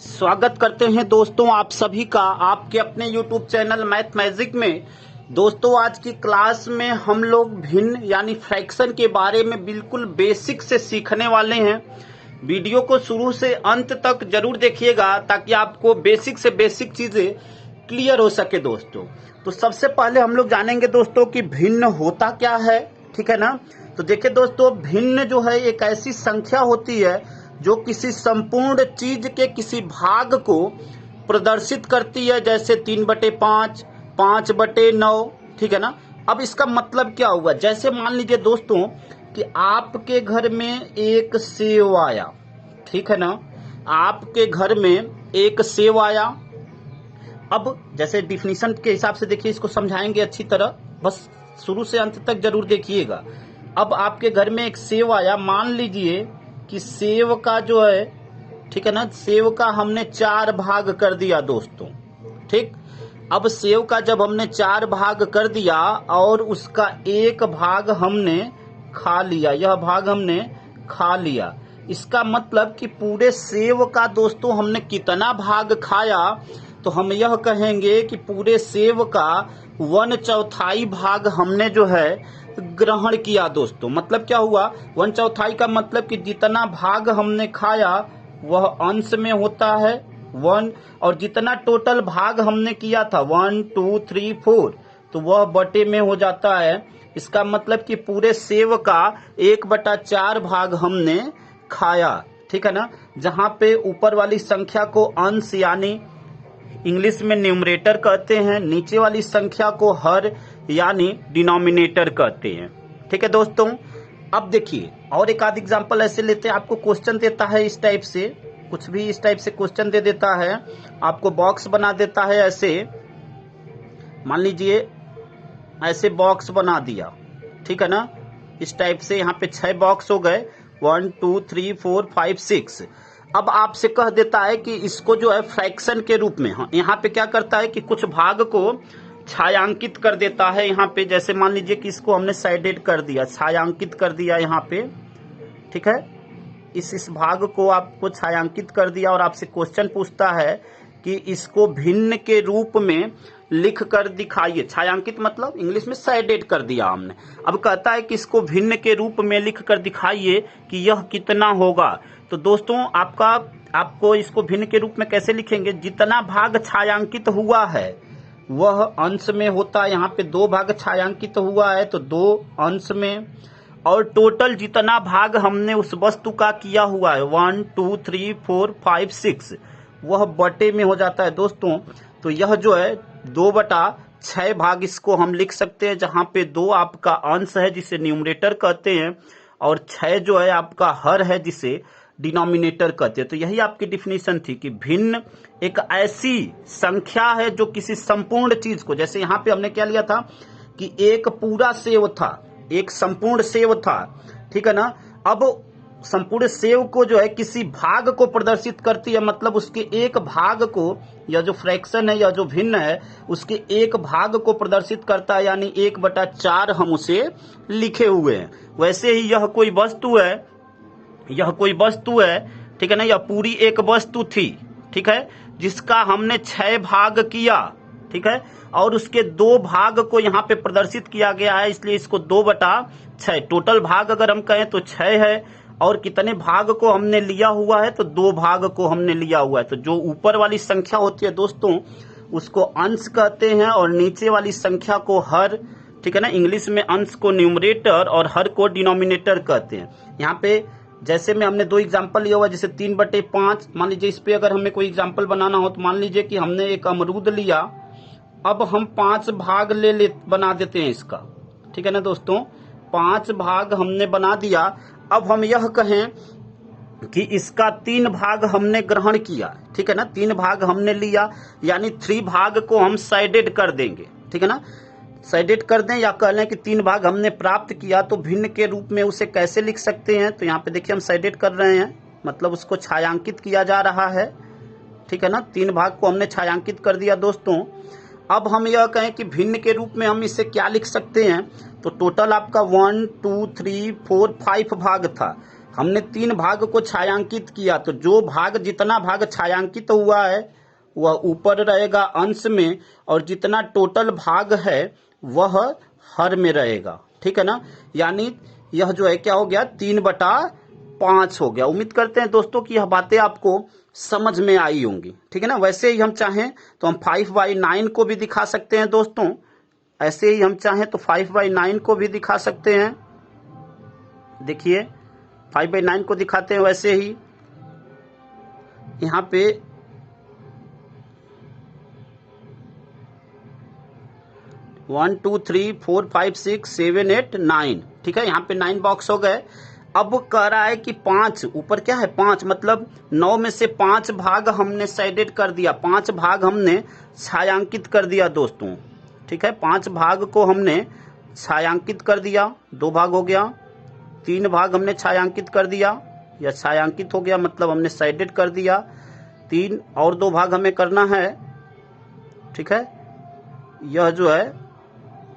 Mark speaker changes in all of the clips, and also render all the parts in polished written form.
Speaker 1: स्वागत करते हैं दोस्तों आप सभी का आपके अपने YouTube चैनल मैथ मैजिक में। दोस्तों आज की क्लास में हम लोग भिन्न यानी फ्रैक्शन के बारे में बिल्कुल बेसिक से सीखने वाले हैं। वीडियो को शुरू से अंत तक जरूर देखिएगा ताकि आपको बेसिक से बेसिक चीजें क्लियर हो सके दोस्तों। तो सबसे पहले हम लोग जानेंगे दोस्तों कि भिन्न होता क्या है, ठीक है ना। तो देखिए दोस्तों, भिन्न जो है एक ऐसी संख्या होती है जो किसी संपूर्ण चीज के किसी भाग को प्रदर्शित करती है, जैसे 3/5, 5/9, ठीक है ना। अब इसका मतलब क्या हुआ, जैसे मान लीजिए दोस्तों कि आपके घर में एक सेव आया, ठीक है ना। आपके घर में एक सेव आया। अब जैसे डिफिनीशन के हिसाब से देखिए, इसको समझाएंगे अच्छी तरह, बस शुरू से अंत तक जरूर देखिएगा। अब आपके घर में एक सेव आया, मान लीजिए कि सेव का जो है, ठीक है ना, सेव का हमने 4 भाग कर दिया दोस्तों, ठीक। अब सेव का जब हमने 4 भाग कर दिया और उसका एक भाग हमने खा लिया, यह भाग हमने खा लिया, इसका मतलब कि पूरे सेव का दोस्तों हमने कितना भाग खाया, तो हम यह कहेंगे कि पूरे सेव का 1/4 भाग हमने जो है ग्रहण किया दोस्तों। मतलब क्या हुआ, 1/4 का मतलब कि जितना भाग हमने खाया वह अंश में होता है 1, और जितना टोटल भाग हमने किया था 1 2 3 4, तो वह बटे में हो जाता है। इसका मतलब कि पूरे सेव का 1/4 भाग हमने खाया, ठीक है ना। जहां पे ऊपर वाली संख्या को अंश यानी इंग्लिश में न्यूमरेटर कहते हैं, नीचे वाली संख्या को हर यानी डिनोमिनेटर कहते हैं, ठीक है दोस्तों। अब देखिए और एक आध एग्जांपल ऐसे लेते हैं। आपको क्वेश्चन देता है इस टाइप से, कुछ भी इस टाइप से क्वेश्चन दे देता है, आपको बॉक्स बना देता है ऐसे, मान लीजिए ऐसे बॉक्स बना दिया, ठीक है ना। इस टाइप से यहाँ पे 6 बॉक्स हो गए, 1 2 3 4 5 6। अब आपसे कह देता है कि इसको जो है फ्रैक्शन के रूप में, यहाँ पे क्या करता है कि कुछ भाग को छायांकित कर देता है। यहाँ पे जैसे मान लीजिए कि इसको हमने साइडेड कर दिया, छायांकित कर दिया यहाँ पे, ठीक है। इस भाग को आपको छायांकित कर दिया और आपसे क्वेश्चन पूछता है कि इसको भिन्न के रूप में लिख कर दिखाइए। छायांकित मतलब इंग्लिश में साइडेड कर दिया हमने। अब कहता है कि इसको भिन्न के रूप में लिख कर दिखाइए कि यह कितना होगा। तो दोस्तों आपको इसको भिन्न के रूप में कैसे लिखेंगे, जितना भाग छायांकित हुआ है वह अंश में होता है। यहाँ पे 2 भाग छायांकित हुआ है तो 2 अंश में, और टोटल जितना भाग हमने उस वस्तु का किया हुआ है 1 2 3 4 5 6, वह बटे में हो जाता है दोस्तों। तो यह जो है 2/6 भाग इसको हम लिख सकते हैं, जहां पे 2 आपका अंश है जिसे न्यूमरेटर कहते हैं, और 6 जो है आपका हर है जिसे डिनोमिनेटर कहते हैं। तो यही आपकी डिफिनीशन थी कि भिन्न एक ऐसी संख्या है जो किसी संपूर्ण चीज को, जैसे यहाँ पे हमने क्या लिया था कि एक पूरा सेव था, एक संपूर्ण सेव था, ठीक है ना। अब संपूर्ण सेव को जो है किसी भाग को प्रदर्शित करती है, मतलब उसके एक भाग को, या जो फ्रैक्शन है या जो भिन्न है उसके एक भाग को प्रदर्शित करता है, यानी 1/4 हम उसे लिखे हुए हैं। वैसे ही यह कोई वस्तु है, यह कोई वस्तु है, ठीक है ना। यह पूरी एक वस्तु थी, ठीक है, जिसका हमने 6 भाग किया, ठीक है, और उसके 2 भाग को यहाँ पे प्रदर्शित किया गया है, इसलिए इसको 2/6। टोटल भाग अगर हम कहें तो 6 है, और कितने भाग को हमने लिया हुआ है तो 2 भाग को हमने लिया हुआ है। तो जो ऊपर वाली संख्या होती है दोस्तों उसको अंश कहते हैं, और नीचे वाली संख्या को हर, ठीक है ना। इंग्लिश में अंश को न्यूमरेटर और हर को डिनोमिनेटर कहते हैं। यहाँ पे जैसे में हमने 2 एग्जाम्पल लिया हुआ, जैसे 3/5, मान लीजिए इस पे अगर हमें कोई एग्जाम्पल बनाना हो तो मान लीजिए कि हमने एक अमरूद लिया, अब हम 5 भाग बना देते हैं इसका, ठीक है ना दोस्तों। 5 भाग हमने बना दिया। अब हम यह कहें कि इसका 3 भाग हमने ग्रहण किया, ठीक है ना, 3 भाग हमने लिया, यानी 3 भाग को हम साइडेड कर देंगे, ठीक है ना, साइडेड कर दें, या कह लें कि 3 भाग हमने प्राप्त किया। तो भिन्न के रूप में उसे कैसे लिख सकते हैं, तो यहाँ पे देखिए हम साइडेड कर रहे हैं, मतलब उसको छायांकित किया जा रहा है, ठीक है ना। 3 भाग को हमने छायांकित कर दिया दोस्तों। अब हम यह कहें कि भिन्न के रूप में हम इसे क्या लिख सकते हैं, तो टोटल आपका 1 2 3 4 5 भाग था, हमने 3 भाग को छायांकित किया, तो जो भाग जितना भाग छायांकित हुआ है वह ऊपर रहेगा अंश में, और जितना टोटल भाग है वह हर में रहेगा। ठीक है ना, यानी यह जो है क्या हो गया, 3/5 हो गया। उम्मीद करते हैं दोस्तों कि यह बातें आपको समझ में आई होंगी। ठीक है ना, वैसे ही हम चाहें तो हम 5/9 को भी दिखा सकते हैं दोस्तों, ऐसे ही हम चाहें तो 5/9 को भी दिखा सकते हैं। देखिए 5/9 को दिखाते हैं, वैसे ही यहाँ पे 1 2 3 4 5 6 7 8 9, ठीक है, यहाँ पे 9 बॉक्स हो गए। अब कह रहा है कि 5, ऊपर क्या है 5, मतलब 9 में से 5 भाग हमने शेडेड कर दिया, 5 भाग हमने छायांकित कर दिया दोस्तों। ठीक है, 5 भाग को हमने छायांकित कर दिया, 2 भाग हो गया, 3 भाग हमने छायांकित कर दिया, या छायांकित हो गया मतलब हमने शेडेड कर दिया, 3 और 2 भाग हमें करना है। ठीक है, यह जो है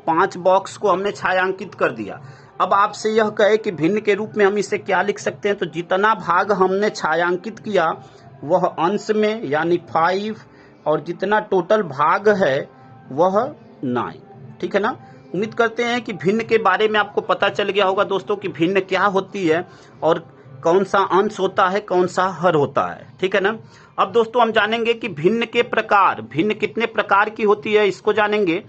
Speaker 1: 5 बॉक्स को हमने छायांकित कर दिया। अब आपसे यह कहे कि भिन्न के रूप में हम इसे क्या लिख सकते हैं, तो जितना भाग हमने छायांकित किया वह अंश में यानी 5, और जितना टोटल भाग है वह 9। ठीक है ना, उम्मीद करते हैं कि भिन्न के बारे में आपको पता चल गया होगा दोस्तों कि भिन्न क्या होती है और कौन सा अंश होता है, कौन सा हर होता है। ठीक है ना, अब दोस्तों हम जानेंगे कि भिन्न के प्रकार, भिन्न कितने प्रकार की होती है इसको जानेंगे।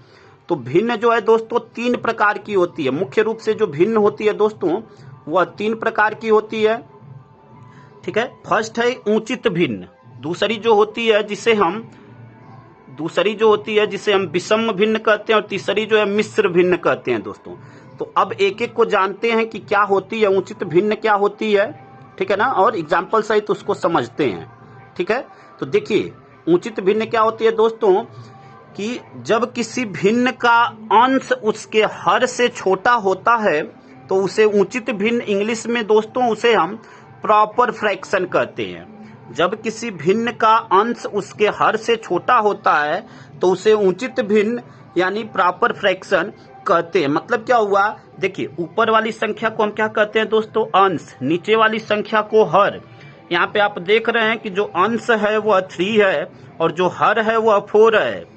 Speaker 1: तो भिन्न जो है दोस्तों 3 प्रकार की होती है। मुख्य रूप से जो भिन्न होती है दोस्तों वह 3 प्रकार की होती है। ठीक है, फर्स्ट है उचित भिन्न, दूसरी जो होती है जिसे हम विषम भिन्न कहते हैं, और तीसरी जो है मिश्र भिन्न कहते हैं दोस्तों। तो अब एक एक को जानते हैं कि क्या होती है, उचित भिन्न क्या होती है। ठीक है ना, और एग्जाम्पल सहित उसको समझते हैं। ठीक है, तो देखिए उचित भिन्न क्या होती है दोस्तों, कि जब किसी भिन्न का अंश उसके हर से छोटा होता है तो उसे उचित भिन्न, इंग्लिश में दोस्तों उसे हम प्रॉपर फ्रैक्शन कहते हैं। जब किसी भिन्न का अंश उसके हर से छोटा होता है तो उसे उचित भिन्न यानी प्रॉपर फ्रैक्शन कहते हैं। मतलब क्या हुआ, देखिए ऊपर वाली संख्या को हम क्या कहते हैं दोस्तों, अंश, नीचे वाली संख्या को हर। यहाँ पे आप देख रहे हैं कि जो अंश है वह 3 है और जो हर है वह 4 है।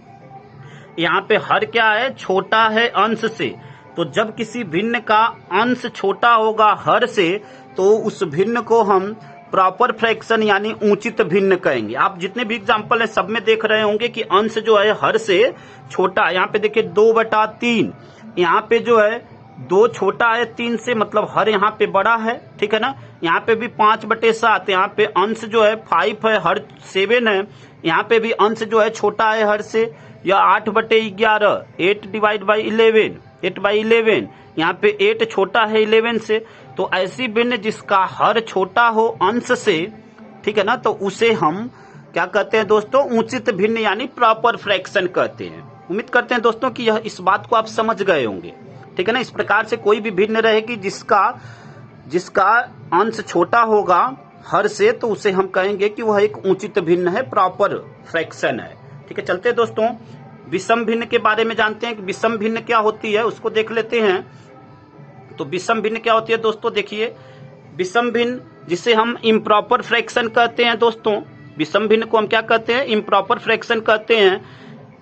Speaker 1: यहाँ पे हर क्या है, छोटा है अंश से। तो जब किसी भिन्न का अंश छोटा होगा हर से तो उस भिन्न को हम प्रॉपर फ्रैक्शन यानी उचित भिन्न कहेंगे। आप जितने भी एग्जाम्पल है सब में देख रहे होंगे कि अंश जो है हर से छोटा है। यहाँ पे देखिए 2/3, यहाँ पे जो है 2 छोटा है 3 से, मतलब हर यहाँ पे बड़ा है। ठीक है ना, यहाँ पे भी 5/7, यहाँ पे अंश जो है 5 है, हर 7 है। यहाँ पे भी अंश जो है छोटा है हर से, या 8/11, 8/11, यहाँ पे 8 छोटा है 11 से। तो ऐसी भिन्न जिसका हर छोटा हो अंश से, ठीक है ना, तो उसे हम क्या कहते हैं दोस्तों, उचित भिन्न यानी प्रॉपर फ्रैक्शन कहते हैं। उम्मीद करते हैं दोस्तों कि यह इस बात को आप समझ गए होंगे। ठीक है ना, इस प्रकार से कोई भी भिन्न रहेगी जिसका अंश छोटा होगा हर से तो उसे हम कहेंगे कि वह एक उचित भिन्न है, प्रॉपर फ्रैक्शन है। ठीक है, चलते दोस्तों विषम भिन्न के बारे में जानते हैं कि विषम भिन्न क्या होती है, उसको देख लेते हैं। तो विषम भिन्न क्या होती है दोस्तों, देखिए विषम भिन्न जिसे हम इम्प्रॉपर फ्रैक्शन कहते हैं दोस्तों, विषम भिन्न को हम क्या कहते हैं, इम्प्रॉपर फ्रैक्शन कहते हैं।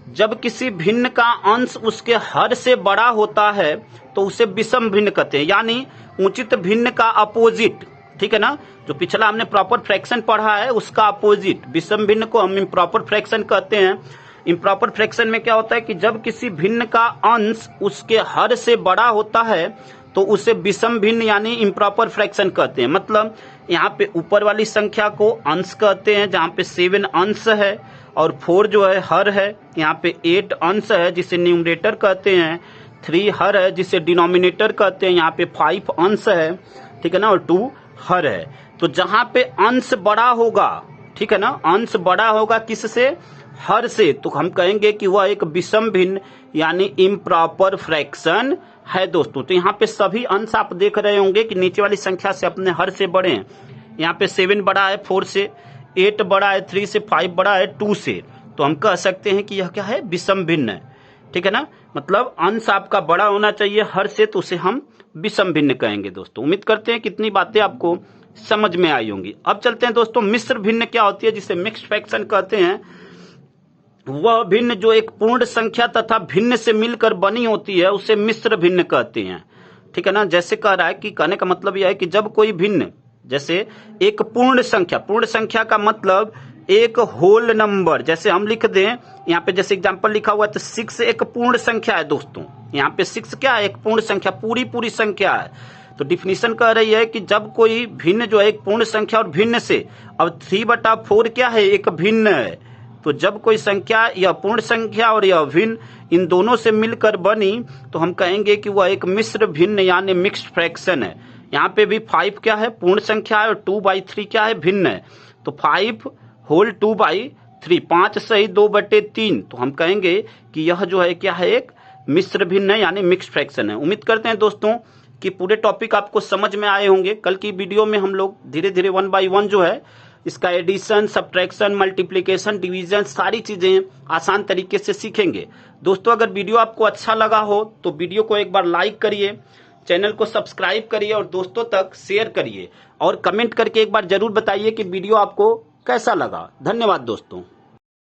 Speaker 1: जब किसी भिन्न का अंश उसके हर से बड़ा होता है तो उसे विषम भिन्न कहते हैं, यानी उचित भिन्न का अपोजिट। ठीक है ना, जो पिछला हमने प्रॉपर फ्रैक्शन पढ़ा है उसका अपोजिट विषम भिन्न को हम इम्प्रॉपर फ्रैक्शन कहते हैं। इम्प्रॉपर फ्रैक्शन में क्या होता है कि जब किसी भिन्न का अंश उसके हर से बड़ा होता है तो उसे विषम भिन्न यानी इम्प्रॉपर फ्रैक्शन कहते हैं। मतलब यहाँ पे ऊपर वाली संख्या को अंश कहते हैं जहाँ पे 7 अंश है, और 4 जो है हर है। यहाँ पे 8 अंश है जिसे न्यूमरेटर कहते हैं, 3 हर है जिसे डिनोमिनेटर कहते हैं, यहाँ पे 5 अंश है। ठीक है ना, और 2 हर है। तो जहाँ पे अंश बड़ा होगा, ठीक है ना, अंश बड़ा होगा किससे, हर से, तो हम कहेंगे कि वह एक विषम भिन्न यानी इम्प्रॉपर फ्रैक्शन है दोस्तों। तो यहाँ पे सभी अंश आप देख रहे होंगे कि नीचे वाली संख्या से अपने हर से बड़े हैं। यहाँ पे 7 बड़ा है 4 से, 8 बड़ा है 3 से, 5 बड़ा है 2 से। तो हम कह सकते हैं कि यह क्या है, विषम भिन्न है। ठीक है ना, मतलब अंश आपका बड़ा होना चाहिए हर से, तो उसे हम विषम भिन्न कहेंगे दोस्तों। उम्मीद करते हैं कितनी बातें आपको समझ में आई होंगी। अब चलते हैं दोस्तों, मिश्र भिन्न क्या होती है, जिसे मिक्स्ड फ्रैक्शन कहते हैं। वह भिन्न जो एक पूर्ण संख्या तथा भिन्न से मिलकर बनी होती है उसे मिश्र भिन्न कहते हैं। ठीक है ना। जैसे कह रहा है कि कहने का मतलब यह है कि जब कोई भिन्न, जैसे एक पूर्ण संख्या का मतलब एक होल नंबर, जैसे हम लिख दें यहाँ पे, जैसे एग्जांपल लिखा हुआ है तो 6 एक पूर्ण संख्या है दोस्तों। यहाँ पे 6 क्या है, एक पूर्ण संख्या, पूरी संख्या है। तो डिफिनीशन कह रही है कि जब कोई भिन्न जो है एक पूर्ण संख्या और भिन्न से, अब 3/4 क्या है, एक भिन्न है। तो जब कोई संख्या, यह पूर्ण संख्या और यह भिन्न, इन दोनों से मिलकर बनी तो हम कहेंगे कि वह एक मिश्र भिन्न यानी मिक्स्ड फ्रैक्शन है। यहाँ पे भी 5 क्या है, पूर्ण संख्या है, और 2/3 क्या है, भिन्न है। तो 5 होल 2/3, 5 सही 2/3, तो हम कहेंगे कि यह जो है क्या है, एक मिश्र भिन्न है यानी मिक्स्ड फ्रैक्शन है। उम्मीद करते हैं दोस्तों कि पूरे टॉपिक आपको समझ में आए होंगे। कल की वीडियो में हम लोग धीरे धीरे 1 by 1 जो है इसका एडिशन, सब्ट्रैक्शन, मल्टीप्लिकेशन, डिवीजन, सारी चीजें आसान तरीके से सीखेंगे। दोस्तों अगर वीडियो आपको अच्छा लगा हो तो वीडियो को एक बार लाइक करिए, चैनल को सब्सक्राइब करिए और दोस्तों तक शेयर करिए, और कमेंट करके एक बार जरूर बताइए कि वीडियो आपको कैसा लगा। धन्यवाद दोस्तों।